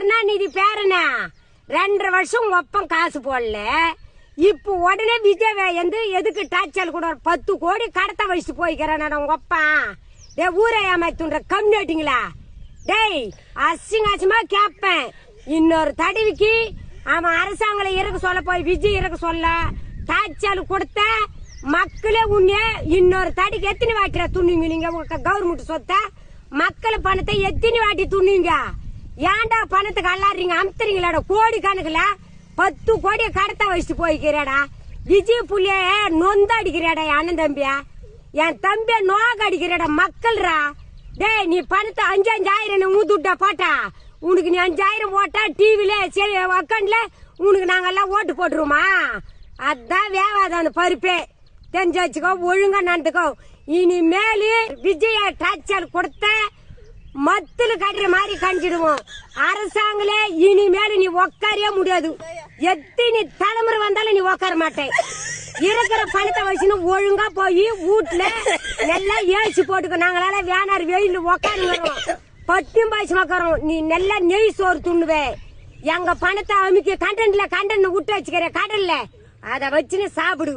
கருணாநிதி பேரனா 2.5 வருஷம் ஒப்பம் காசு போடல. இப்ப உடனே விஜய் வந்து எதுக்கு டார்ச்சல் கூட 10 கோடி கடத்த வச்சுட்டு போய்க்கிறேன் உங்க அப்பா. டே ஊரை ஏமாத்துன்ற கம்யூனிட்டிங்களா? டேய் அசிங்கமா கேப்பேன். இன்னொரு தடவைக்கு அவன் அரசாங்கம் இருக்க சொல்ல போய் விஜய் இருக்க சொல்ல டார்ச்சல் கொடுத்த மக்களே உன்னே இன்னொரு தடிக்கு எத்தனை வாட்டில துண்ணுங்க? நீங்க உங்க கவர்மெண்ட் சொத்த மக்கள் பணத்தை எத்தனை வாட்டி துண்ணுங்க? ஏன்டா பணத்துக்கு அல்லாடுறீங்க? அமுத்துறீங்களாடா கோடி கணக்குல 10 கோடியை கடத்த வச்சுட்டு போய்க்கிறாடா. விஜய் புள்ளிய நொந்த அடிக்கிறாடா என் அண்ணன் தம்பியா, என் தம்பிய நோக அடிக்கிறாடா மக்கள்ரா. டேய் நீ பணத்தை 5,000 ஊத்துட்டா போட்டா உனக்கு நீ 5,000 போட்டா டிவில சரி அக்கௌண்ட்ல உனக்கு நாங்கெல்லாம் ஓட்டு போட்டுருவோமா? அதான் வேவாத அந்த பருப்பே தெரிஞ்சு வச்சுக்கோ, ஒழுங்கா நடந்துக்கோ. இனிமேலு விஜய டார்ச்சல் கொடுத்த மத்துல கட்டுற மாதிரி கண்டிடுவோம். அரசாங்களே இனிமேல் நீ உக்காரவே முடியாது. எத்தனை தலைமுறை வந்தாலும் நீ உக்கார மாட்டேன். இருக்கிற பணத்தை வச்சுன்னு ஒழுங்கா போய் வீட்டுல நல்லா ஏசி போட்டுக்கோ. நாங்களால வேணாரு வெயில் உக்காருங்கிறோம், பட்டியும் பாய்ச்சி உக்காரோம். நீ நல்லா நெய் சோறு துண்ணுவே. எங்க பணத்தை அமுக்கி கண்டன்ல விட்டு வச்சுக்கிற கடல்ல அதை வச்சுன்னு சாப்பிடு.